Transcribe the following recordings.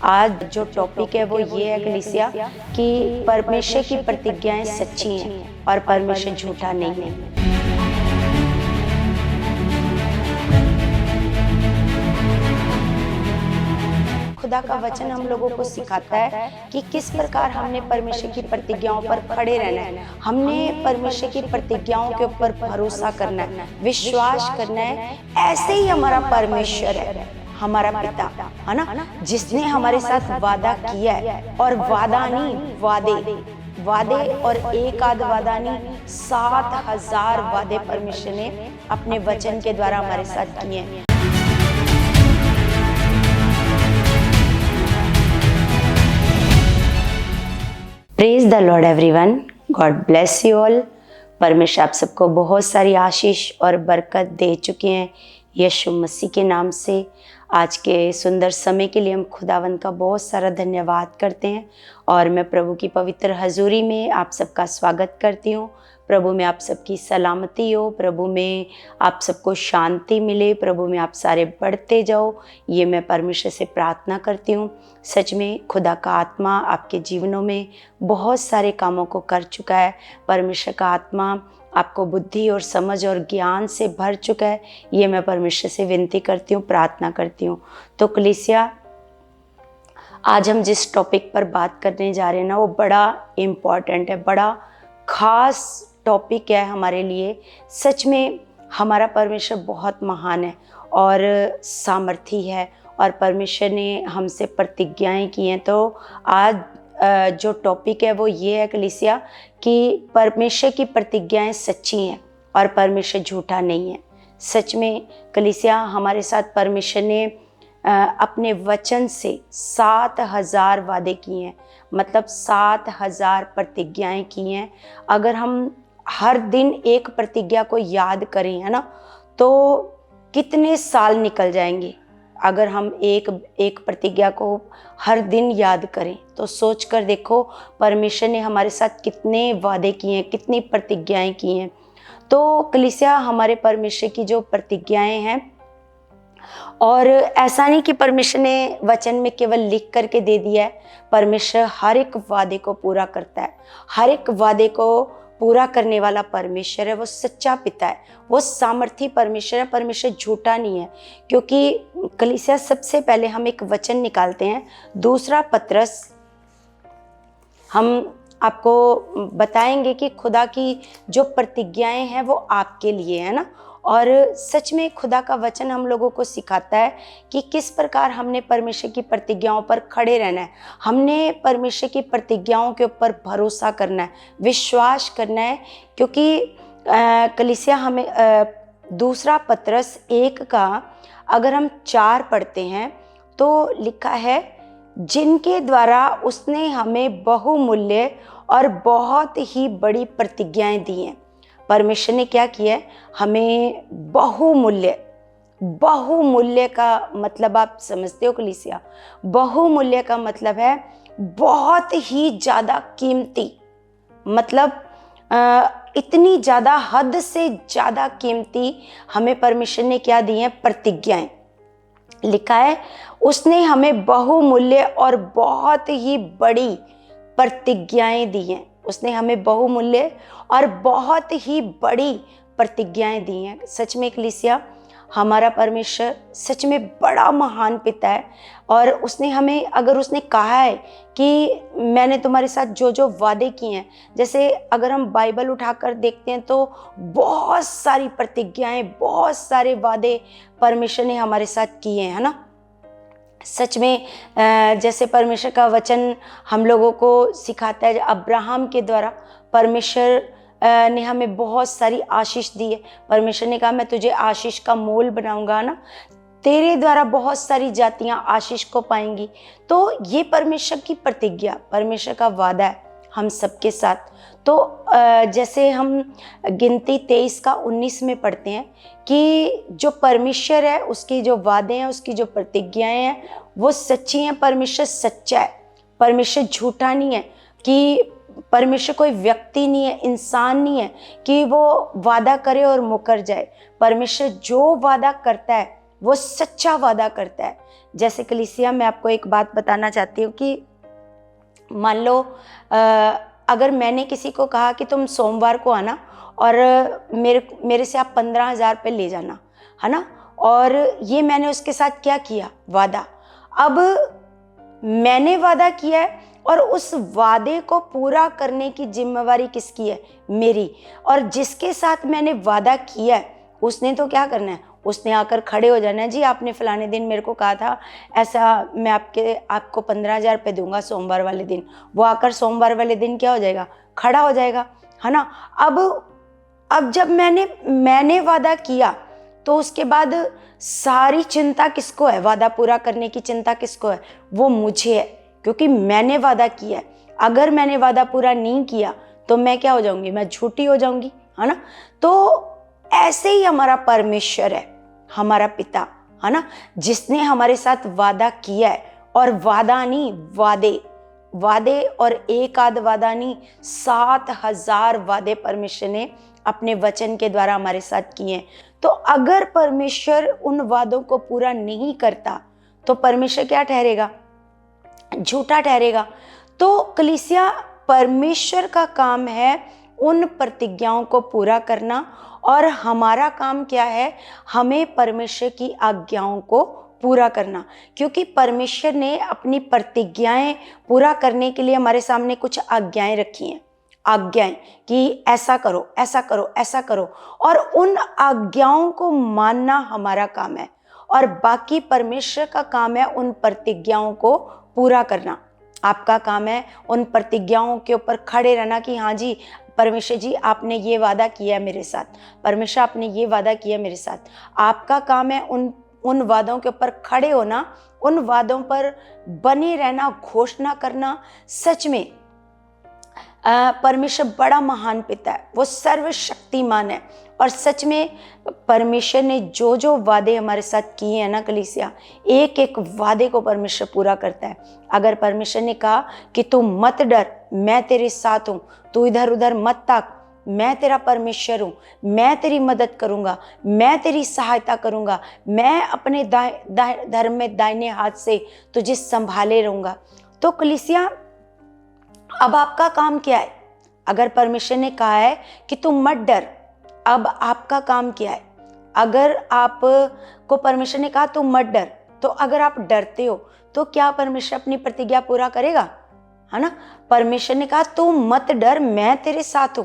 आज जो टॉपिक है वो ये है कलीसिया कि परमेश्वर की प्रतिज्ञाएं सच्ची हैं और परमेश्वर झूठा नहीं है। खुदा का वचन हम लोगों को सिखाता है कि किस प्रकार हमने परमेश्वर की प्रतिज्ञाओं पर खड़े रहना है। हमने परमेश्वर की प्रतिज्ञाओं के ऊपर भरोसा करना है, विश्वास करना है। ऐसे ही हमारा परमेश्वर है, हमारा पिता है ना, जिसने हमारे साथ वादा किया है। और वादा नहीं, वादे और एक आध वादा नहीं, 7,000 वादे परमेश्वर ने अपने वचन के द्वारा हमारे साथ किए हैं। Praise the Lord everyone, God bless you all. परमेश्वर आप सबको बहुत सारी आशीष और बरकत दे चुके हैं यीशु मसीह के नाम से। आज के सुंदर समय के लिए हम खुदावन का बहुत सारा धन्यवाद करते हैं और मैं प्रभु की पवित्र हजूरी में आप सबका स्वागत करती हूँ। प्रभु में आप सबकी सलामती हो, प्रभु में आप सबको शांति मिले, प्रभु में आप सारे बढ़ते जाओ, ये मैं परमेश्वर से प्रार्थना करती हूँ। सच में खुदा का आत्मा आपके जीवनों में बहुत सारे कामों को कर चुका है। परमेश्वर का आत्मा आपको बुद्धि और समझ और ज्ञान से भर चुका है। ये मैं परमेश्वर से विनती करती हूँ, प्रार्थना करती हूँ। तो कलीसिया, आज हम जिस टॉपिक पर बात करने जा रहे हैं ना, वो बड़ा इम्पॉर्टेंट है, बड़ा खास टॉपिक है हमारे लिए। सच में हमारा परमेश्वर बहुत महान है और सामर्थी है और परमेश्वर ने हमसे प्रतिज्ञाएं की हैं। तो आज जो टॉपिक है वो ये है कलीसिया कि परमेश्वर की प्रतिज्ञाएं सच्ची हैं और परमेश्वर झूठा नहीं है। सच में कलीसिया, हमारे साथ परमेश्वर ने अपने वचन से 7,000 वादे किए हैं, मतलब 7,000 प्रतिज्ञाएं की हैं। अगर हम हर दिन एक प्रतिज्ञा को याद करें, है ना, तो कितने साल निकल जाएंगे। अगर हम एक प्रतिज्ञा को हर दिन याद करें तो सोच कर देखो परमेश्वर ने हमारे साथ कितने वादे किए हैं, कितनी प्रतिज्ञाएं की हैं। तो कलीसिया, हमारे परमेश्वर की जो प्रतिज्ञाएं हैं, और ऐसा नहीं कि परमेश्वर ने वचन में केवल लिख करके दे दिया है। परमेश्वर हर एक वादे को पूरा करता है। हर एक वादे को पूरा करने वाला परमेश्वर है। वो सच्चा पिता है, वो सामर्थी परमेश्वर है। परमेश्वर झूठा नहीं है। क्योंकि कलीसिया, सबसे पहले हम एक वचन निकालते हैं, दूसरा पत्रस। हम आपको बताएंगे कि खुदा की जो प्रतिज्ञाएं हैं वो आपके लिए है ना। और सच में खुदा का वचन हम लोगों को सिखाता है कि किस प्रकार हमने परमेश्वर की प्रतिज्ञाओं पर खड़े रहना है। हमने परमेश्वर की प्रतिज्ञाओं के ऊपर भरोसा करना है, विश्वास करना है। क्योंकि कलीसिया, हमें दूसरा पत्रस 1 का अगर हम 4 पढ़ते हैं तो लिखा है, जिनके द्वारा उसने हमें बहुमूल्य और बहुत ही बड़ी प्रतिज्ञाएं दी हैं। परमेश्वर ने क्या किया है, हमें बहुमूल्य का मतलब आप समझते हो कलीसिया। बहुमूल्य का मतलब है बहुत ही ज़्यादा कीमती, मतलब इतनी ज़्यादा, हद से ज़्यादा कीमती हमें परमेश्वर ने क्या दी हैं, प्रतिज्ञाएं। लिखा है, उसने हमें बहुमूल्य और बहुत ही बड़ी प्रतिज्ञाएं दी हैं। उसने हमें बहुमूल्य और बहुत ही बड़ी प्रतिज्ञाएं दी हैं। सच में कलीसिया, हमारा परमेश्वर सच में बड़ा महान पिता है। और उसने हमें, अगर उसने कहा है कि मैंने तुम्हारे साथ जो जो वादे किए हैं, जैसे अगर हम बाइबल उठाकर देखते हैं तो बहुत सारी प्रतिज्ञाएं, बहुत सारे वादे परमेश्वर ने हमारे साथ किए हैं, है ना। सच में जैसे परमेश्वर का वचन हम लोगों को सिखाता है, अब्राहम के द्वारा परमेश्वर ने हमें बहुत सारी आशीष दी है। परमेश्वर ने कहा, मैं तुझे आशीष का मोल बनाऊंगा ना, तेरे द्वारा बहुत सारी जातियां आशीष को पाएंगी। तो ये परमेश्वर की प्रतिज्ञा, परमेश्वर का वादा है हम सबके साथ। तो जैसे हम गिनती 23 का 19 में पढ़ते हैं कि जो परमेश्वर है, उसकी जो वादे हैं, उसकी जो प्रतिज्ञाएं हैं, वो सच्ची हैं। परमेश्वर सच्चा है, परमेश्वर झूठा नहीं है। कि परमेश्वर कोई व्यक्ति नहीं है, इंसान नहीं है कि वो वादा करे और मुकर जाए। परमेश्वर जो वादा करता है वो सच्चा वादा करता है। जैसे कलीसिया, मैं आपको एक बात बताना चाहती हूँ कि मान लो अगर मैंने किसी को कहा कि तुम सोमवार को आना और मेरे से आप 15,000 रुपये ले जाना, है ना, और ये मैंने उसके साथ क्या किया, वादा। अब मैंने वादा किया है और उस वादे को पूरा करने की जिम्मेवारी किसकी है, मेरी। और जिसके साथ मैंने वादा किया है उसने तो क्या करना है, उसने आकर खड़े हो जाना है, जी आपने फलाने दिन मेरे को कहा था ऐसा, मैं आपको 15,000 रुपये दूंगा सोमवार वाले दिन। वो आकर सोमवार वाले दिन क्या हो जाएगा, खड़ा हो जाएगा, है ना। अब जब मैंने वादा किया तो उसके बाद सारी चिंता किसको है, वादा पूरा करने की चिंता किसको है, वो मुझे है, क्योंकि मैंने वादा किया है। अगर मैंने वादा पूरा नहीं किया तो मैं क्या हो जाऊंगी, मैं झूठी हो जाऊंगी, है ना। तो ऐसे ही हमारा परमेश्वर है, हमारा पिता, है ना, जिसने हमारे साथ वादा किया है। और वादा नहीं, वादे और एक आध वादा नहीं, 7,000 वादे परमेश्वर ने अपने वचन के द्वारा हमारे साथ किए हैं। तो अगर परमेश्वर उन वादों को पूरा नहीं करता तो परमेश्वर क्या ठहरेगा, झूठा ठहरेगा। तो कलीसिया, परमेश्वर का काम है उन प्रतिज्ञाओं को पूरा करना, और हमारा काम क्या है, हमें परमेश्वर की आज्ञाओं को पूरा करना। क्योंकि परमेश्वर ने अपनी प्रतिज्ञाएं पूरा करने के लिए हमारे सामने कुछ आज्ञाएं रखी हैं, आज्ञाएं कि ऐसा करो, ऐसा करो, ऐसा करो, और उन आज्ञाओं को मानना हमारा काम है। और बाकी परमेश्वर का काम है उन प्रतिज्ञाओं को पूरा करना। आपका काम है उन प्रतिज्ञाओं के ऊपर खड़े रहना कि हाँ जी परमेश्वर जी, आपने ये वादा किया है मेरे साथ, परमेश्वर आपने ये वादा किया मेरे साथ। आपका काम है उन वादों के ऊपर खड़े होना, उन वादों पर बने रहना, घोषणा करना। सच में परमेश्वर बड़ा महान पिता है, वो सर्वशक्तिमान है। और सच में परमेश्वर ने जो जो वादे हमारे साथ किए हैं ना कलीसिया, एक एक वादे को परमेश्वर पूरा करता है। अगर परमेश्वर ने कहा कि तू मत डर, मैं तेरे साथ हूँ, तू इधर उधर मत ताक, मैं तेरा परमेश्वर हूँ, मैं तेरी मदद करूँगा, मैं तेरी सहायता करूँगा, मैं अपने धर्म में दाहिने हाथ से तुझे संभाले रहूँगा। तो कलीसिया, अब आपका काम क्या है? अगर परमेश्वर ने कहा है कि तुम मत डर, अब आपका काम क्या है? अगर आप को परमेश्वर ने कहा तुम मत डर, तो अगर आप डरते हो तो क्या परमेश्वर अपनी प्रतिज्ञा पूरा करेगा, है ना। परमेश्वर ने कहा तू मत डर, मैं तेरे साथ हूं।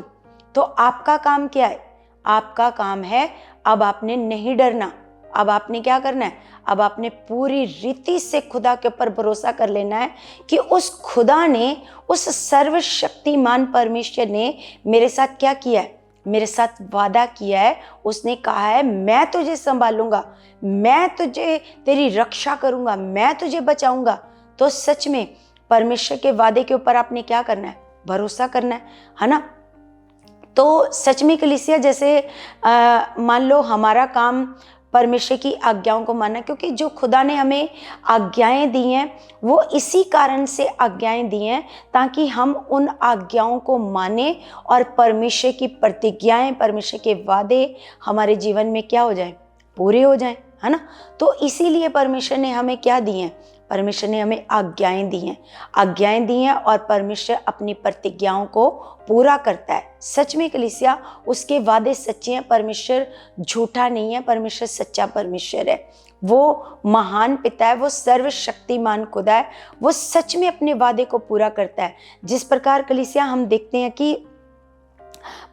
तो आपका काम क्या है? आपका काम है अब आपने नहीं डरना। अब आपने क्या करना है? अब आपने पूरी रीति से खुदा के ऊपर भरोसा कर लेना है कि उस खुदा ने, उस सर्वशक्तिमान परमेश्वर ने मेरे साथ क्या किया है, मेरे साथ वादा किया है। उसने कहा है मैं तुझे संभालूंगा, मैं तुझे, तेरी रक्षा करूंगा, मैं तुझे बचाऊंगा। तो सच में परमेश्वर के वादे के ऊपर आपने क्या करना है? भरोसा करना है ना। तो सच में कलीसिया, जैसे मान लो हमारा काम परमेश्वर की आज्ञाओं को मानना, क्योंकि जो खुदा ने हमें आज्ञाएं दी हैं वो इसी कारण से आज्ञाएं दी हैं ताकि हम उन आज्ञाओं को माने और परमेश्वर की प्रतिज्ञाएं, परमेश्वर के वादे हमारे जीवन में क्या हो जाएं, पूरे हो जाएं, है ना। तो इसीलिए परमेश्वर ने हमें क्या दिए हैं? परमेश्वर ने हमें आज्ञाएं दी हैं, आज्ञाएं दी हैं, और परमेश्वर अपनी प्रतिज्ञाओं को पूरा करता है। सच में कलीसिया, उसके वादे सच्चे हैं, परमेश्वर झूठा नहीं है, परमेश्वर सच्चा परमेश्वर है। वो महान पिता है, वो सर्वशक्तिमान खुदा है, वो सच में अपने वादे को पूरा करता है। जिस प्रकार कलीसिया हम देखते हैं कि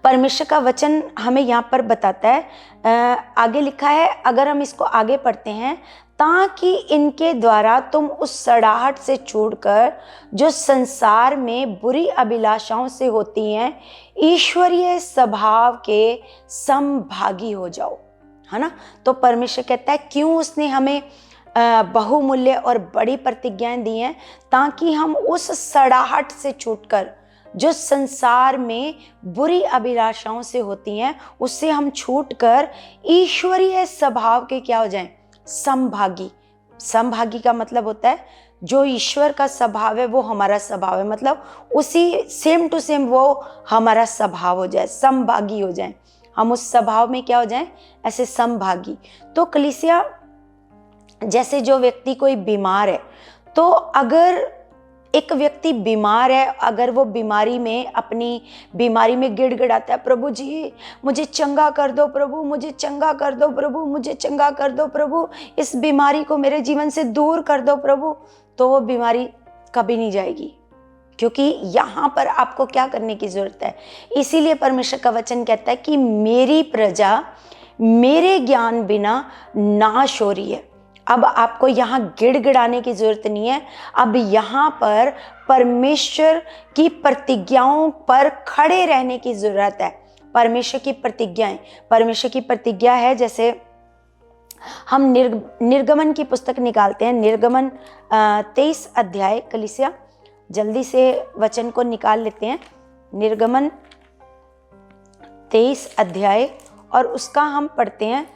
परमेश्वर का वचन हमें यहाँ पर बताता है, आगे लिखा है, अगर हम इसको आगे पढ़ते हैं, ताकि इनके द्वारा तुम उस सड़ाहट से छूटकर जो संसार में बुरी अभिलाषाओं से होती हैं, ईश्वरीय स्वभाव के समभागी हो जाओ, है ना। तो परमेश्वर कहता है क्यों उसने हमें बहुमूल्य और बड़ी प्रतिज्ञाएं दी हैं, ताकि हम उस सड़ाहट से छूटकर जो संसार में बुरी अभिलाषाओं से होती हैं, उससे हम छूटकर ईश्वरीय स्वभाव के क्या हो जाएं, समभागी। समभागी का मतलब होता है जो ईश्वर का स्वभाव है वो हमारा स्वभाव है, मतलब उसी सेम टू सेम वो हमारा स्वभाव हो जाए, समभागी हो जाए, हम उस स्वभाव में क्या हो जाएं, ऐसे समभागी। तो कलीसिया, जैसे जो व्यक्ति कोई बीमार है, तो अगर एक व्यक्ति बीमार है, अगर वो बीमारी में अपनी बीमारी में गिड़गिड़ाता है, प्रभु जी मुझे चंगा कर दो, प्रभु मुझे चंगा कर दो, प्रभु मुझे चंगा कर दो, प्रभु इस बीमारी को मेरे जीवन से दूर कर दो प्रभु, तो वो बीमारी कभी नहीं जाएगी, क्योंकि यहाँ पर आपको क्या करने की जरूरत है। इसीलिए परमेश्वर का वचन कहता है कि मेरी प्रजा मेरे ज्ञान बिना नाश हो रही है। अब आपको यहाँ गिड़गिड़ाने की जरूरत नहीं है, अब यहाँ पर परमेश्वर की प्रतिज्ञाओं पर खड़े रहने की जरूरत है। परमेश्वर की प्रतिज्ञाएं, परमेश्वर की प्रतिज्ञा है, जैसे हम निर्गमन की पुस्तक निकालते हैं, निर्गमन 23 अध्याय, कलीसिया जल्दी से वचन को निकाल लेते हैं। निर्गमन 23 अध्याय और उसका हम पढ़ते हैं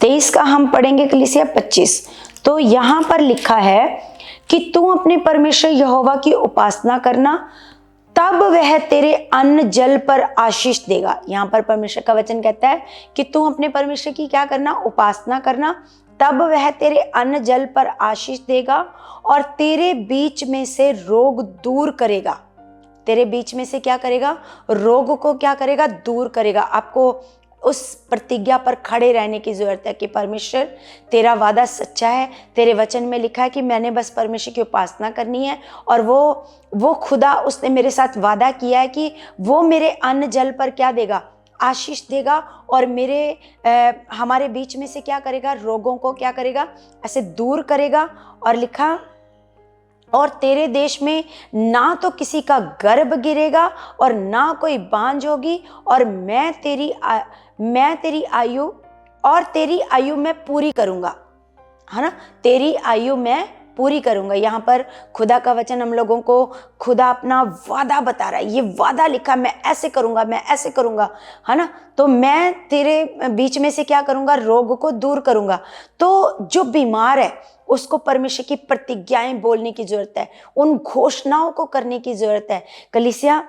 23 का हम पढ़ेंगे कलीसिया 25। तो यहाँ पर लिखा है कि तू अपने परमेश्वर यहोवा की उपासना करना, तब वह तेरे अन्न जल पर आशीष देगा। यहाँ पर परमेश्वर का वचन कहता है कि तू अपने परमेश्वर की क्या करना, उपासना करना, तब वह तेरे अन्न जल पर आशीष देगा और तेरे बीच में से रोग दूर करेगा। तेरे बीच में से क्या करेगा, रोग को क्या करेगा, दूर करेगा। आपको उस प्रतिज्ञा पर खड़े रहने की जरूरत है कि परमेश्वर तेरा वादा सच्चा है। तेरे वचन में लिखा है कि मैंने बस परमेश्वर की उपासना करनी है और वो खुदा, उसने मेरे साथ वादा किया है कि वो मेरे अन्न जल पर क्या देगा, आशीष देगा और हमारे बीच में से क्या करेगा, रोगों को क्या करेगा, ऐसे दूर करेगा। और लिखा और तेरे देश में ना तो किसी का गर्भ गिरेगा और ना कोई बांझ होगी, और मैं तेरी आयु मैं पूरी करूंगा, है ना, तेरी आयु मैं पूरी करूंगा। यहाँ पर खुदा का वचन हम लोगों को खुदा अपना वादा बता रहा है। ये वादा लिखा, मैं ऐसे करूंगा, मैं ऐसे करूंगा, है ना। तो मैं तेरे बीच में से क्या करूंगा, रोग को दूर करूंगा। तो जो बीमार है उसको परमेश्वर की प्रतिज्ञाएं बोलने की जरूरत है, उन घोषणाओं को करने की जरूरत है। कलीसिया,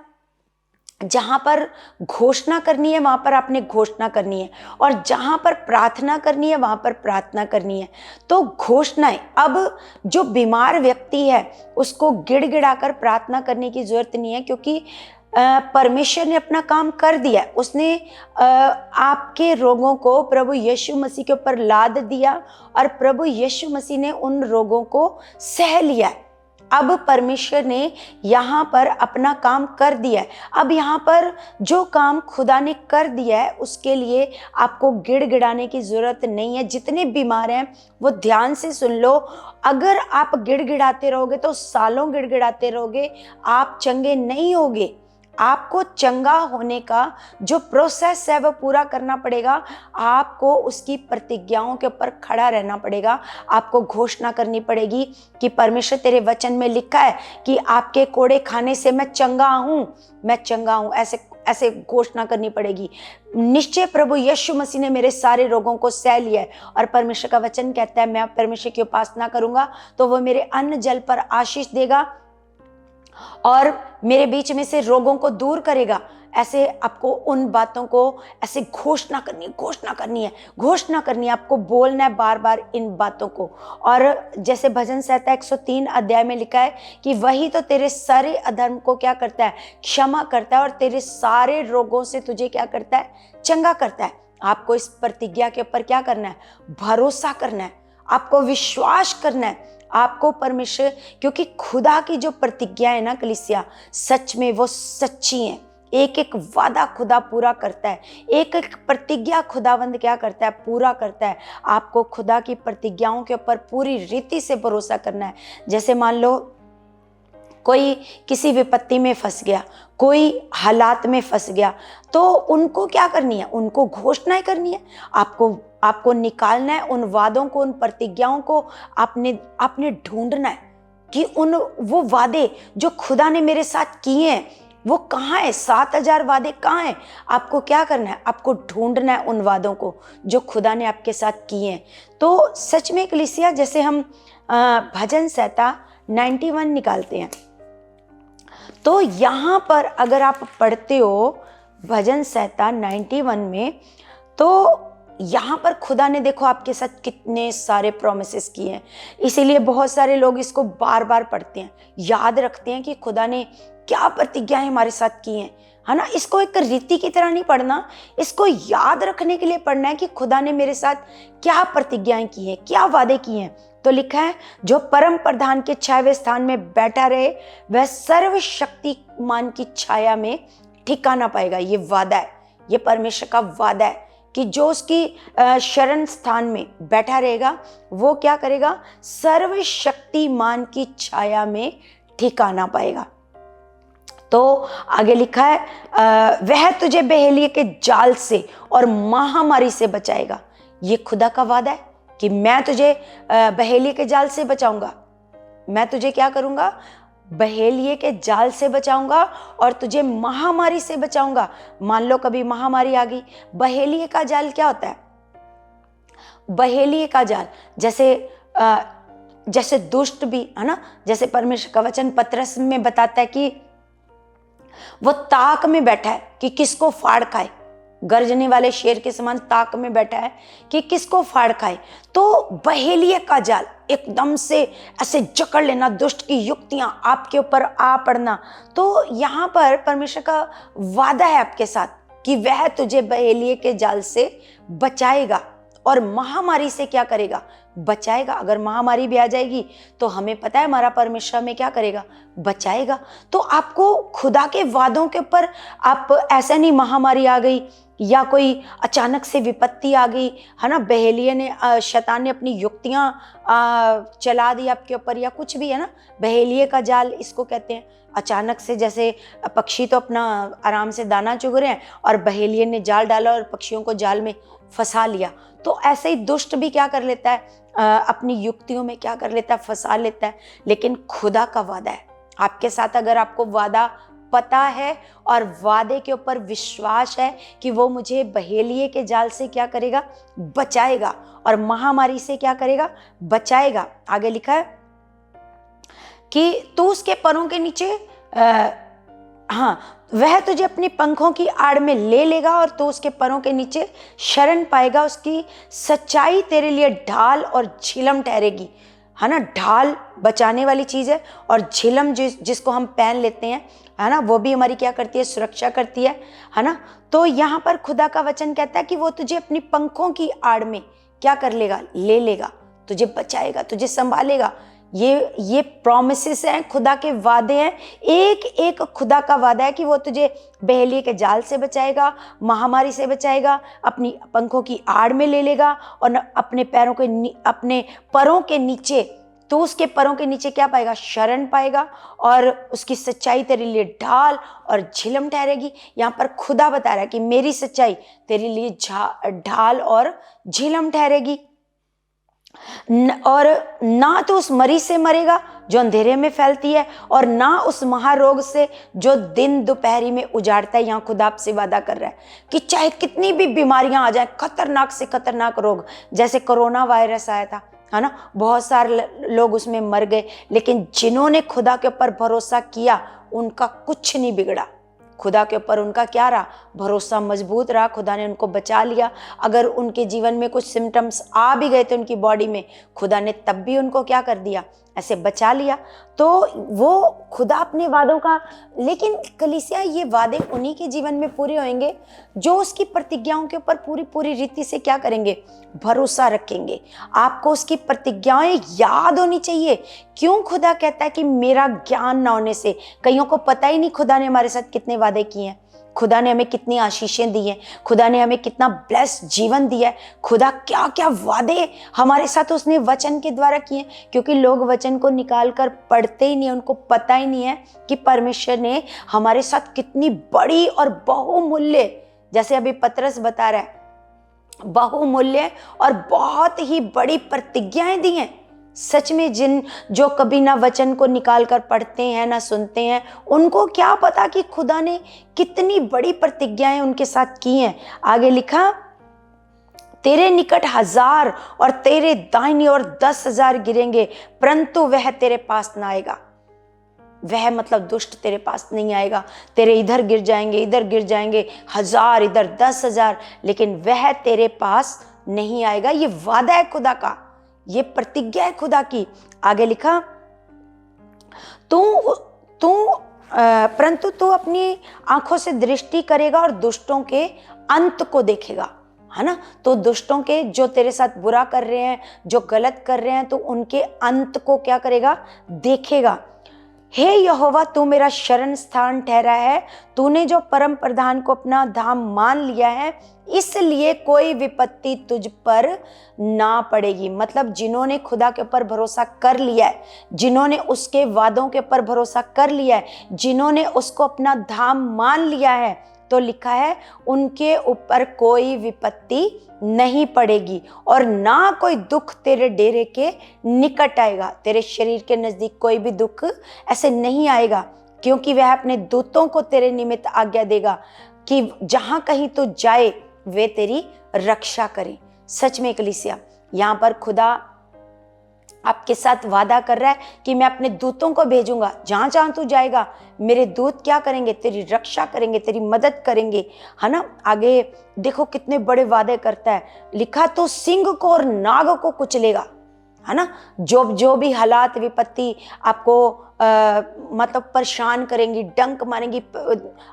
जहां पर घोषणा करनी है वहां पर आपने घोषणा करनी है, और जहां पर प्रार्थना करनी है वहां पर प्रार्थना करनी है। तो घोषणाएं, अब जो बीमार व्यक्ति है उसको गिड़गिड़ाकर प्रार्थना करने की जरूरत नहीं है, क्योंकि परमेश्वर ने अपना काम कर दिया है। उसने आपके रोगों को प्रभु यीशु मसीह के ऊपर लाद दिया और प्रभु यीशु मसीह ने उन रोगों को सह लिया है। अब परमेश्वर ने यहाँ पर अपना काम कर दिया है। अब यहाँ पर जो काम खुदा ने कर दिया है उसके लिए आपको गिड़गिड़ाने की जरूरत नहीं है। जितने बीमार हैं वो ध्यान से सुन लो। अगर आप गिड़गिड़ाते रहोगे तो सालों गिड़गिड़ाते रहोगे, आप चंगे नहीं होगे। आपको चंगा होने का जो प्रोसेस है वो पूरा करना पड़ेगा। आपको उसकी प्रतिज्ञाओं के ऊपर खड़ा रहना पड़ेगा। आपको घोषणा करनी पड़ेगी कि परमेश्वर तेरे वचन में लिखा है कि आपके कोड़े खाने से मैं चंगा हूँ, मैं चंगा हूँ। ऐसे घोषणा करनी पड़ेगी। निश्चय प्रभु यीशु मसीह ने मेरे सारे रोगों को सह लिया है, और परमेश्वर का वचन कहता है मैं परमेश्वर की उपासना करूंगा तो वो मेरे अन्न जल पर आशीष देगा और मेरे बीच में से रोगों को दूर करेगा। ऐसे आपको उन बातों को ऐसे घोषणा करनी है। आपको बोलना है बार बार इन बातों को। और जैसे भजन संहिता 103 अध्याय में लिखा है कि वही तो तेरे सारे अधर्म को क्या करता है, क्षमा करता है, और तेरे सारे रोगों से तुझे क्या करता है, चंगा करता है। आपको इस प्रतिज्ञा के ऊपर क्या करना है, भरोसा करना है, आपको विश्वास करना है। आपको परमेश्वर, क्योंकि खुदा की जो प्रतिज्ञा है ना कलीसिया, सच में वो सच्ची है। एक एक वादा खुदा पूरा करता है, एक एक प्रतिज्ञा खुदावंद क्या करता है, पूरा करता है। आपको खुदा की प्रतिज्ञाओं के ऊपर पूरी रीति से भरोसा करना है। जैसे मान लो कोई किसी विपत्ति में फंस गया, कोई हालात में फंस गया, तो उनको क्या करनी है, उनको घोषणाएं करनी है। आपको निकालना है उन वादों को, उन प्रतिज्ञाओं को आपने ढूंढना है कि वो वादे जो खुदा ने मेरे साथ किए हैं वो कहाँ है? 7,000 वादे कहाँ हैं? आपको क्या करना है? आपको ढूंढना है उन वादों को जो खुदा ने आपके साथ किए हैं। तो सच में कलीसिया, जैसे हम भजन संहिता 91 निकालते हैं, तो यहाँ पर अगर आप पढ़ते हो भजन संहिता 91 में, तो यहाँ पर खुदा ने देखो आपके साथ कितने सारे प्रोमिसेस किए हैं। इसीलिए बहुत सारे लोग इसको बार बार पढ़ते हैं, याद रखते हैं कि खुदा ने क्या प्रतिज्ञाएं हमारे साथ की हैं, है ना। इसको एक रीति की तरह नहीं पढ़ना, इसको याद रखने के लिए पढ़ना है कि खुदा ने मेरे साथ क्या प्रतिज्ञाएं की हैं, क्या वादे किए हैं। तो लिखा है, जो परम प्रधान के छावे स्थान में बैठा रहे वह सर्वशक्तिमान की छाया में ठिकाना पाएगा। ये वादा है, ये परमेश्वर का वादा है कि जो उसकी शरण स्थान में बैठा रहेगा वो क्या करेगा? सर्वशक्तिमान की छाया में ठिकाना पाएगा। तो आगे लिखा है, वह तुझे बहेलिये के जाल से और महामारी से बचाएगा। ये खुदा का वादा है कि मैं तुझे बहेलिये के जाल से बचाऊंगा। मैं तुझे क्या करूंगा? बहेलिये के जाल से बचाऊंगा और तुझे महामारी से बचाऊंगा। मान लो कभी महामारी आ गई, बहेलिये का जाल क्या होता है? बहेलिये का जाल जैसे दुष्ट भी, है ना, जैसे परमेश्वर का वचन पतरस में बताता है कि वो ताक में बैठा है कि किसको फाड़ खाए। गर्जने वाले शेर के समान ताक में बैठा है कि किसको फाड़ खाए। तो बहेलिये का जाल एकदम से ऐसे जकड़ लेना, दुष्ट की युक्तियां आपके ऊपर आ पड़ना। तो यहाँ पर परमेश्वर का वादा है आपके साथ कि वह तुझे बहेलिये के जाल से बचाएगा और महामारी से क्या करेगा? बचाएगा। अगर महामारी भी आ जाएगी तो हमें पता है हमारा परमेश्वर में क्या करेगा? बचाएगा। तो आपको खुदा के वादों के ऊपर, आप ऐसा नहीं महामारी आ गई या कोई अचानक से विपत्ति आ गई, है ना, बहेलिये ने, शैतान ने अपनी युक्तियां चला दी आपके ऊपर या कुछ भी, है ना। बहेलिये का जाल इसको कहते हैं। अचानक से, जैसे पक्षी तो अपना आराम से दाना चुग रहे हैं और बहेलिये ने जाल डाला और पक्षियों को जाल में फंसा लिया, तो ऐसे ही दुष्ट भी क्या कर लेता है? अपनी युक्तियों में क्या कर लेता है? फंसा लेता है। लेकिन खुदा का वादा है आपके साथ। अगर आपको वादा पता है और वादे के ऊपर विश्वास है कि वो मुझे बहेलिये के जाल से क्या करेगा? बचाएगा और महामारी से क्या करेगा? बचाएगा। आगे लिखा है कि तू उसके परों के नीचे, वह तुझे अपनी पंखों की आड़ में ले लेगा और तू उसके परों के नीचे शरण पाएगा। उसकी सच्चाई तेरे लिए ढाल और झिलम ठहरेगी, है ना। ढाल बचाने वाली चीज है और झिलम जिसको हम पहन लेते हैं, है ना, वो भी हमारी क्या करती है? सुरक्षा करती है ना। तो यहाँ पर खुदा का वचन कहता है कि वो तुझे अपनी पंखों की आड़ में क्या कर लेगा? ले लेगा, तुझे बचाएगा, तुझे संभालेगा। ये प्रॉमिसेस हैं, खुदा के वादे हैं। एक एक खुदा का वादा है कि वो तुझे बहेलिये के जाल से बचाएगा, महामारी से बचाएगा, अपनी पंखों की आड़ में ले लेगा और अपने परों के नीचे, तो उसके परों के नीचे क्या पाएगा? शरण पाएगा और उसकी सच्चाई तेरे लिए ढाल और झिलम ठहरेगी। यहाँ पर खुदा बता रहा है कि मेरी सच्चाई तेरे लिए ढाल और झिलम ठहरेगी। और ना तो उस मरी से मरेगा जो अंधेरे में फैलती है और ना उस महारोग से जो दिन दोपहरी में उजाड़ता है। यहाँ खुदा आपसे वादा कर रहा है कि चाहे कितनी भी बीमारियां आ जाए, खतरनाक से खतरनाक रोग, जैसे कोरोना वायरस आया था, है ना, बहुत सारे लोग उसमें मर गए, लेकिन जिन्होंने खुदा के ऊपर भरोसा किया उनका कुछ नहीं बिगड़ा। खुदा के ऊपर उनका क्या रहा? भरोसा मजबूत रहा। खुदा ने उनको बचा लिया। अगर उनके जीवन में कुछ सिम्टम्स आ भी गए थे उनकी बॉडी में, खुदा ने तब भी उनको क्या कर दिया? ऐसे बचा लिया। तो वो खुदा अपने वादों का, लेकिन कलीसिया, ये वादे उन्हीं के जीवन में पूरे होंगे जो उसकी प्रतिज्ञाओं के ऊपर पूरी पूरी रीति से क्या करेंगे? भरोसा रखेंगे। आपको उसकी प्रतिज्ञाएं याद होनी चाहिए। क्यों खुदा कहता है कि मेरा ज्ञान ना होने से? कईयों को पता ही नहीं खुदा ने हमारे साथ कितने वादे किए हैं, खुदा ने हमें कितनी आशीषें दी हैं, खुदा ने हमें कितना ब्लेस्ड जीवन दिया है, खुदा क्या क्या वादे हमारे साथ उसने वचन के द्वारा किए। क्योंकि लोग वचन को निकाल कर पढ़ते ही नहीं, उनको पता ही नहीं है कि परमेश्वर ने हमारे साथ कितनी बड़ी और बहुमूल्य, जैसे अभी पतरस बता रहा है, बहुमूल्य और बहुत ही बड़ी प्रतिज्ञाएं दी हैं। सच में जिन जो कभी ना वचन को निकाल कर पढ़ते हैं ना सुनते हैं, उनको क्या पता कि खुदा ने कितनी बड़ी प्रतिज्ञाएं उनके साथ की हैं। आगे लिखा, तेरे निकट 1000 और तेरे दाहिनी ओर 10,000 गिरेंगे, परंतु वह तेरे पास ना आएगा। वह मतलब दुष्ट तेरे पास नहीं आएगा। तेरे इधर गिर जाएंगे, इधर गिर जाएंगे, 1000 इधर 10,000, लेकिन वह तेरे पास नहीं आएगा। ये वादा है खुदा का, ये प्रतिज्ञा है खुदा की। आगे लिखा, परंतु तू अपनी आंखों से दृष्टि करेगा और दुष्टों के अंत को देखेगा, है ना। तो दुष्टों के, जो तेरे साथ बुरा कर रहे हैं, जो गलत कर रहे हैं, तो उनके अंत को क्या करेगा, देखेगा। हे यहोवा, तू मेरा शरण स्थान ठहरा है, तूने जो परम प्रधान को अपना धाम मान लिया है, इसलिए कोई विपत्ति तुझ पर ना पड़ेगी। मतलब जिन्होंने खुदा के ऊपर भरोसा कर लिया है, जिन्होंने उसके वादों के ऊपर भरोसा कर लिया है, जिन्होंने उसको अपना धाम मान लिया है, तो लिखा है उनके ऊपर कोई विपत्ति नहीं पड़ेगी और ना कोई दुख तेरे डेरे के निकट आएगा। तेरे शरीर के नजदीक कोई भी दुख ऐसे नहीं आएगा, क्योंकि वह अपने दूतों को तेरे निमित्त आज्ञा देगा कि जहां कहीं तो जाए वे तेरी रक्षा करें। सच में कलीसिया, यहाँ पर खुदा आपके साथ वादा कर रहा है कि मैं अपने दूतों को भेजूंगा, जहां जहां तू जाएगा मेरे दूत क्या करेंगे, तेरी रक्षा करेंगे, तेरी मदद करेंगे, है ना। आगे देखो कितने बड़े वादे करता है। लिखा, तो सिंह को और नाग को कुचलेगा, है ना। जो भी हालात विपत्ति आपको मतलब परेशान करेंगी, डंक मारेंगी,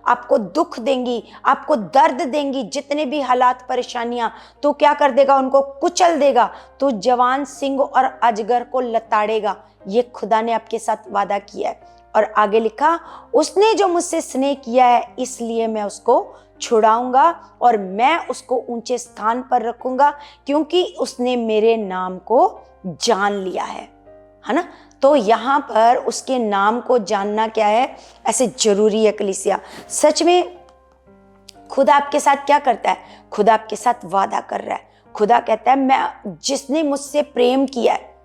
आपको दुख देंगी, आपको दर्द देंगी, जितने भी हालात परेशानियां, तो क्या कर देगा, उनको कुचल देगा। तो जवान सिंह और अजगर को लताड़ेगा। ये खुदा ने आपके साथ वादा किया है। और आगे लिखा, उसने जो मुझसे स्नेह किया है इसलिए मैं उसको छुड़ाऊंगा और मैं उसको ऊंचे स्थान पर रखूंगा, क्योंकि उसने मेरे नाम को जान लिया है ना। तो यहाँ पर उसके नाम को जानना क्या है, ऐसे जरूरी है कलीसिया। सच में खुदा आपके साथ क्या करता है, खुदा आपके साथ वादा कर रहा है। खुदा कहता है, मैं जिसने मुझसे प्रेम किया है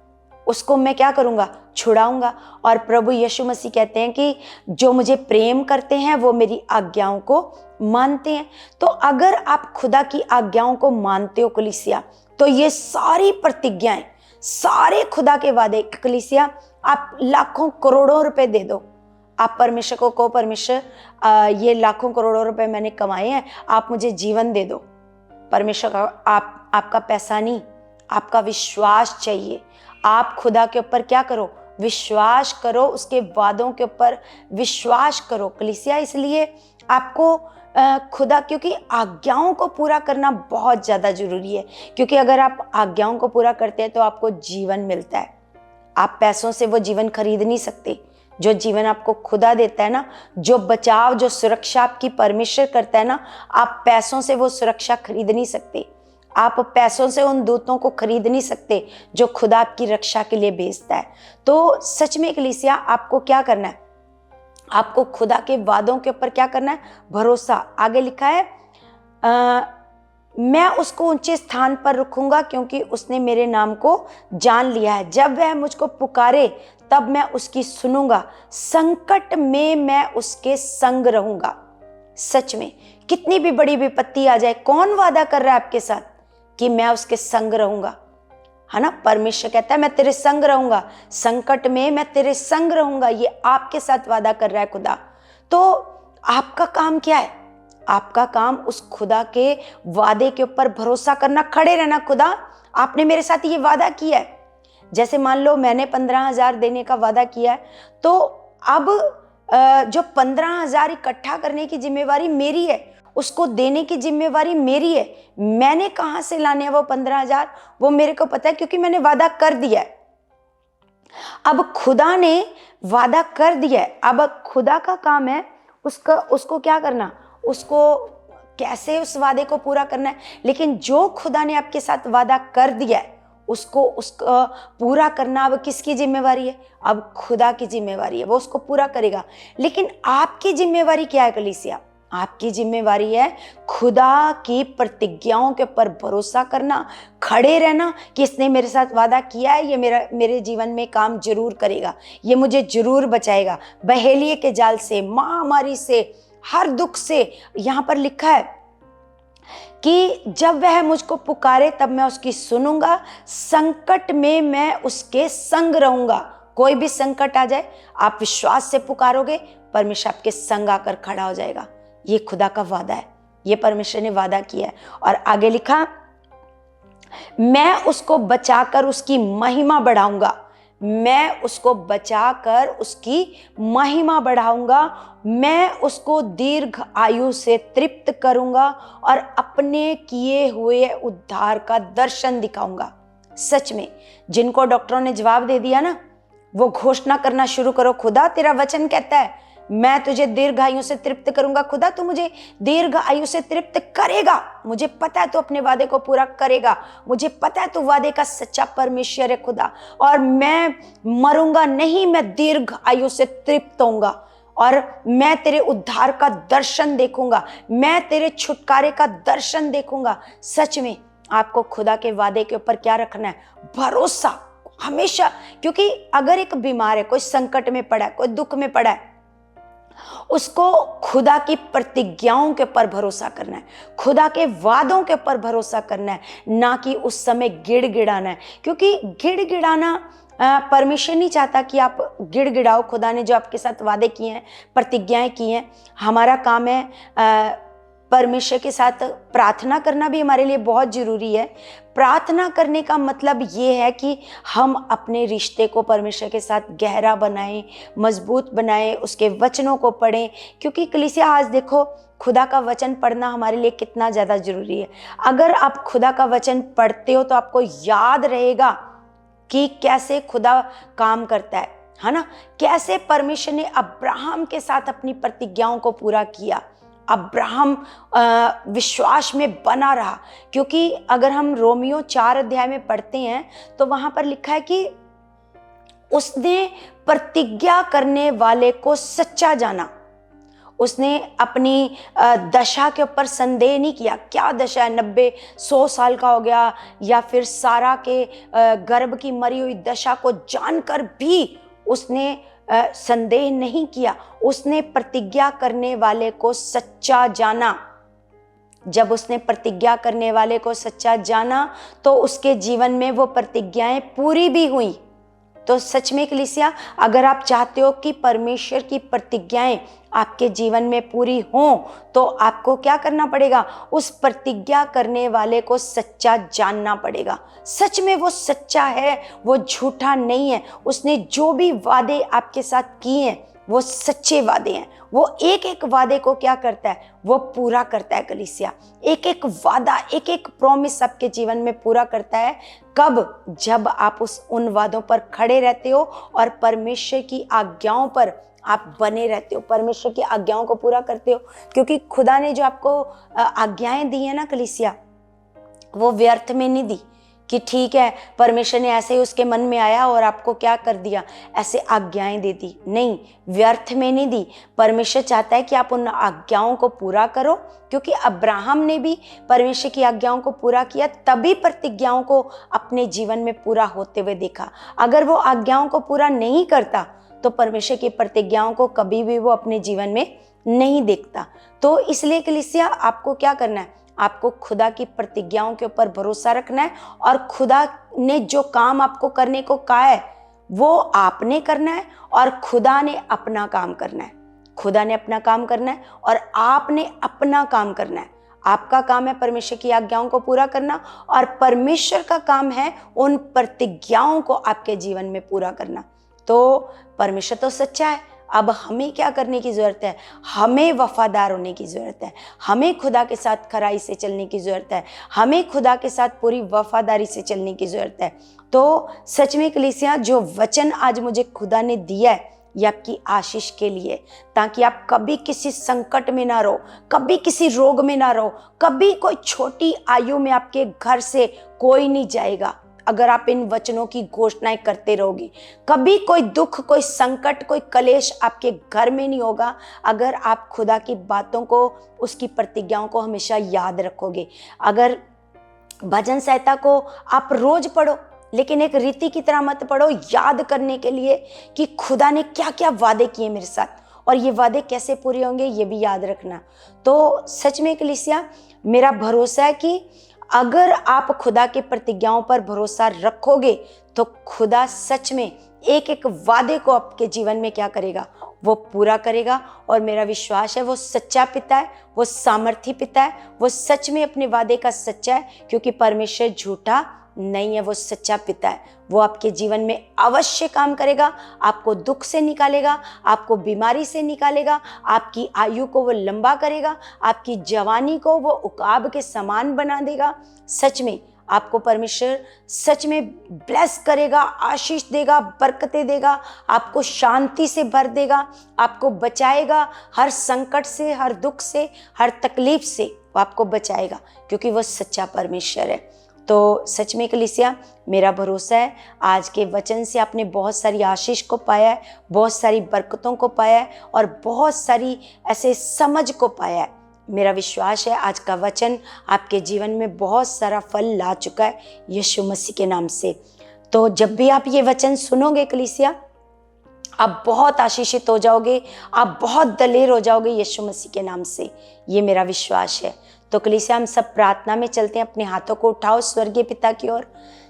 उसको मैं क्या करूंगा, छुड़ाऊंगा। और प्रभु यीशु मसीह कहते हैं कि जो मुझे प्रेम करते हैं वो मेरी आज्ञाओं को मानते हैं। तो अगर आप खुदा की आज्ञाओं को मानते हो कलीसिया, तो ये सारी प्रतिज्ञाएं, सारे खुदा के वादे कलीसिया, आप लाखों करोड़ों रुपए दे दो, आप परमेश्वर को कहो, परमेश्वर ये लाखों करोड़ों रुपए मैंने कमाए हैं, आप मुझे जीवन दे दो। परमेश्वर का आपका पैसा नहीं, आपका विश्वास चाहिए। आप खुदा के ऊपर क्या करो, विश्वास करो, उसके वादों के ऊपर विश्वास करो कलीसिया। इसलिए आपको खुदा, क्योंकि आज्ञाओं को पूरा करना बहुत ज़्यादा जरूरी है, क्योंकि अगर आप आज्ञाओं को पूरा करते हैं तो आपको जीवन मिलता है। आप पैसों से वो जीवन खरीद नहीं सकते। जो जीवन आपको खुदा देता है ना, जो बचाव, जो सुरक्षा आपकी परमेश्वर करता है ना, आप पैसों से वो सुरक्षा खरीद नहीं सकते। आप पैसों से उन दूतों को खरीद नहीं सकते जो खुदा आपकी रक्षा के लिए भेजता है। तो सच में कलीसिया, आपको क्या करना है, आपको खुदा के वादों के ऊपर क्या करना है, भरोसा। आगे लिखा है, मैं उसको ऊंचे स्थान पर रखूंगा, क्योंकि उसने मेरे नाम को जान लिया है। जब वह मुझको पुकारे तब मैं उसकी सुनूंगा, संकट में मैं उसके संग रहूंगा। सच में कितनी भी बड़ी विपत्ति आ जाए, कौन वादा कर रहा है आपके साथ कि मैं उसके संग रहूंगा, है ना। परमेश्वर कहता है मैं तेरे संग रहूंगा, संकट में मैं तेरे संग रहूंगा। ये आपके साथ वादा कर रहा है खुदा। तो आपका काम क्या है, आपका काम उस खुदा के वादे के ऊपर भरोसा करना, खड़े रहना। खुदा आपने मेरे साथ ये वादा किया है। जैसे मान लो मैंने 15,000 देने का वादा किया है, तो अब जो 15,000 इकट्ठा करने की जिम्मेवारी मेरी है, उसको देने की जिम्मेवारी मेरी है। मैंने कहां से लाने हैं वो 15,000, वो मेरे को पता है, क्योंकि मैंने वादा कर दिया है। अब खुदा ने वादा कर दिया है, अब खुदा का काम है उसको क्या करना, उसको कैसे उस वादे को पूरा करना है। लेकिन जो खुदा ने आपके साथ वादा कर दिया है उसको पूरा करना अब किसकी जिम्मेवारी है, अब खुदा की जिम्मेवारी है, वो उसको पूरा करेगा। लेकिन आपकी जिम्मेवारी क्या है कलीसिया, आपकी जिम्मेवारी है खुदा की प्रतिज्ञाओं के ऊपर भरोसा करना, खड़े रहना कि इसने मेरे साथ वादा किया है, ये मेरे जीवन में काम जरूर करेगा, ये मुझे जरूर बचाएगा बहेलिए के जाल से, महामारी से, हर दुख से। यहाँ पर लिखा है कि जब वह मुझको पुकारे तब मैं उसकी सुनूंगा, संकट में मैं उसके संग रहूंगा। कोई भी संकट आ जाए, आप विश्वास से पुकारोगे, परमेश्वर आपके संग आकर खड़ा हो जाएगा। ये खुदा का वादा है, ये परमेश्वर ने वादा किया है। और आगे लिखा, मैं उसको बचाकर उसकी महिमा बढ़ाऊंगा, मैं उसको बचाकर उसकी महिमा बढ़ाऊंगा, मैं उसको दीर्घ आयु से तृप्त करूंगा और अपने किए हुए उद्धार का दर्शन दिखाऊंगा। सच में जिनको डॉक्टरों ने जवाब दे दिया ना, वो घोषणा करना शुरू करो, खुदा तेरा वचन कहता है मैं तुझे दीर्घ आयु से तृप्त करूंगा। खुदा तू मुझे दीर्घ आयु से तृप्त करेगा, मुझे पता है तू अपने वादे को पूरा करेगा, मुझे पता है तू वादे का सच्चा परमेश्वर है खुदा, और मैं मरूंगा नहीं, मैं दीर्घ आयु से तृप्त होऊंगा और मैं तेरे उद्धार का दर्शन देखूंगा, मैं तेरे छुटकारे का दर्शन देखूंगा। सच में आपको खुदा के वादे के ऊपर क्या रखना है? भरोसा हमेशा। क्योंकि अगर एक बीमार है, कोई संकट में पड़ा है, कोई दुख में पड़ा है, उसको खुदा की प्रतिज्ञाओं के ऊपर भरोसा करना है, खुदा के वादों के ऊपर भरोसा करना है, ना कि उस समय गिड़गिड़ाना है। क्योंकि गिड़गिड़ाना परमेश्वर नहीं चाहता कि आप गिड़गिड़ाओ। खुदा ने जो आपके साथ वादे किए हैं, प्रतिज्ञाएं की हैं, हमारा काम है परमेश्वर के साथ प्रार्थना करना भी हमारे लिए बहुत जरूरी है। प्रार्थना करने का मतलब ये है कि हम अपने रिश्ते को परमेश्वर के साथ गहरा बनाएं, मजबूत बनाएं, उसके वचनों को पढ़ें। क्योंकि कलीसिया आज देखो, खुदा का वचन पढ़ना हमारे लिए कितना ज़्यादा जरूरी है। अगर आप खुदा का वचन पढ़ते हो तो आपको याद रहेगा कि कैसे खुदा काम करता है ना, कैसे परमेश्वर ने अब्राहम के साथ अपनी प्रतिज्ञाओं को पूरा किया। अब्राहम विश्वास में बना रहा। क्योंकि अगर हम रोमियो 4 अध्याय में पढ़ते हैं तो वहां पर लिखा है कि उसने प्रतिज्ञा करने वाले को सच्चा जाना। उसने अपनी दशा के ऊपर संदेह नहीं किया, क्या दशा है, 90-100 साल का हो गया, या फिर सारा के गर्भ की मरी हुई दशा को जानकर भी उसने संदेह नहीं किया। उसने प्रतिज्ञा करने वाले को सच्चा जाना। जब उसने प्रतिज्ञा करने वाले को सच्चा जाना तो उसके जीवन में वो प्रतिज्ञाएं पूरी भी हुई। तो सच में कलीसिया, अगर आप चाहते हो कि परमेश्वर की प्रतिज्ञाएं आपके जीवन में पूरी हों तो आपको क्या करना पड़ेगा? उस प्रतिज्ञा करने वाले को सच्चा जानना पड़ेगा। सच में वो सच्चा है, वो झूठा नहीं है। उसने जो भी वादे आपके साथ किए हैं वो सच्चे वादे हैं। वो एक एक वादे को क्या करता है? वो पूरा करता है कलीसिया। एक एक वादा, एक एक प्रॉमिस आपके जीवन में पूरा करता है। कब? जब आप उन वादों पर खड़े रहते हो और परमेश्वर की आज्ञाओं पर आप बने रहते हो, परमेश्वर की आज्ञाओं को पूरा करते हो। क्योंकि खुदा ने जो आपको आज्ञाएं दी है ना कलीसिया, वो व्यर्थ में नहीं दी कि ठीक है परमेश्वर ने ऐसे ही उसके मन में आया और आपको क्या कर दिया, ऐसे आज्ञाएं दे दी। नहीं, व्यर्थ में नहीं दी। परमेश्वर चाहता है कि आप उन आज्ञाओं को पूरा करो। क्योंकि अब्राहम ने भी परमेश्वर की आज्ञाओं को पूरा किया, तभी प्रतिज्ञाओं को अपने जीवन में पूरा होते हुए देखा। अगर वो आज्ञाओं को पूरा नहीं करता तो परमेश्वर की प्रतिज्ञाओं को कभी भी वो अपने जीवन में नहीं देखता। तो इसलिए कलीसिया, आपको क्या करना है? आपको खुदा की प्रतिज्ञाओं के ऊपर भरोसा रखना है और खुदा ने जो काम आपको करने को कहा है वो आपने करना है और खुदा ने अपना काम करना है। खुदा ने अपना काम करना है और आपने अपना काम करना है। आपका काम है परमेश्वर की आज्ञाओं को पूरा करना और परमेश्वर का काम है उन प्रतिज्ञाओं को आपके जीवन में पूरा करना। तो परमेश्वर तो सच्चा है। अब हमें क्या करने की ज़रूरत है? हमें वफादार होने की ज़रूरत है। हमें खुदा के साथ खराई से चलने की ज़रूरत है। हमें खुदा के साथ पूरी वफादारी से चलने की ज़रूरत है। तो सच में कलीसिया, जो वचन आज मुझे खुदा ने दिया है ये आपकी आशीष के लिए, ताकि आप कभी किसी संकट में ना रहो, कभी किसी रोग में ना रहो, कभी कोई छोटी आयु में आपके घर से कोई नहीं जाएगा। अगर आप इन वचनों की घोषणाएं करते रहोगे। कभी कोई दुख, कोई संकट, कोई कलेश आपके घर में नहीं होगा अगर आप खुदा की बातों को, उसकी प्रतिज्ञाओं को हमेशा याद रखोगे। अगर भजन संहिता को आप रोज पढ़ो, लेकिन एक रीति की तरह मत पढ़ो, याद करने के लिए कि खुदा ने क्या क्या वादे किए मेरे साथ और ये वादे कैसे पूरे होंगे, ये भी याद रखना। तो सच में कलीसिया, मेरा भरोसा है कि अगर आप खुदा के प्रतिज्ञाओं पर भरोसा रखोगे तो खुदा सच में एक एक वादे को आपके जीवन में क्या करेगा, वो पूरा करेगा। और मेरा विश्वास है वो सच्चा पिता है, वो सामर्थी पिता है, वो सच में अपने वादे का सच्चा है, क्योंकि परमेश्वर झूठा नहीं है, वो सच्चा पिता है। वो आपके जीवन में अवश्य काम करेगा, आपको दुख से निकालेगा, आपको बीमारी से निकालेगा, आपकी आयु को वो लंबा करेगा, आपकी जवानी को वो उकाब के समान बना देगा। सच में आपको परमेश्वर सच में ब्लेस करेगा, आशीष देगा, बरकतें देगा, आपको शांति से भर देगा, आपको बचाएगा हर संकट से, हर दुख से, हर तकलीफ से वो आपको बचाएगा, क्योंकि वो सच्चा परमेश्वर है। तो सच में कलीसिया, मेरा भरोसा है आज के वचन से आपने बहुत सारी आशीष को पाया है, बहुत सारी बरकतों को पाया है और बहुत सारी ऐसे समझ को पाया है। मेरा विश्वास है आज का वचन आपके जीवन में बहुत सारा फल ला चुका है यीशु मसीह के नाम से। तो जब भी आप ये वचन सुनोगे कलीसिया, आप बहुत आशीषित हो जाओगे, आप बहुत दलेर हो जाओगे यीशु मसीह के नाम से, ये मेरा विश्वास है। तो कलीसिया, हम सब प्रार्थना में चलते हैं, अपने हाथों को उठाओ स्वर्गीय पिता की ओर।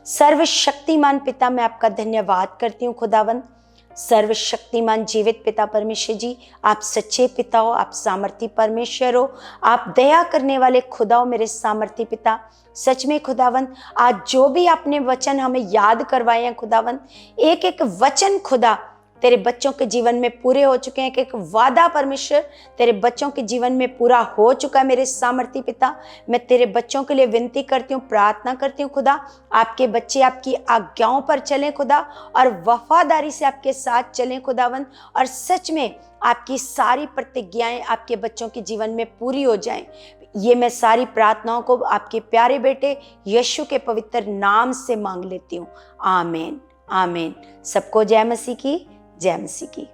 सर्वशक्तिमान पिता, मैं आपका धन्यवाद करती हूँ खुदावंद। सर्वशक्तिमान जीवित पिता परमेश्वर जी, आप सच्चे पिता हो, आप सामर्थी परमेश्वर हो, आप दया करने वाले खुदा हो मेरे सामर्थी पिता। सच में खुदावंद, आज जो भी आपने वचन हमें याद करवाए हैं खुदावंद, एक एक वचन खुदा तेरे बच्चों के जीवन में पूरे हो चुके हैं। एक एक वादा परमेश्वर तेरे बच्चों के जीवन में पूरा हो चुका है मेरे सामर्थी पिता। मैं तेरे बच्चों के लिए विनती करती हूँ, प्रार्थना करती हूँ खुदा, आपके बच्चे आपकी आज्ञाओं पर चलें खुदा, और वफादारी से आपके साथ चलें खुदावंद, और सच में आपकी सारी प्रतिज्ञाएं आपके बच्चों के जीवन में पूरी हो जाएं। ये मैं सारी प्रार्थनाओं को आपके प्यारे बेटे यीशु के पवित्र नाम से मांग लेती हूँ। आमीन, आमीन। सबको जय मसीह की, जय मसीह की।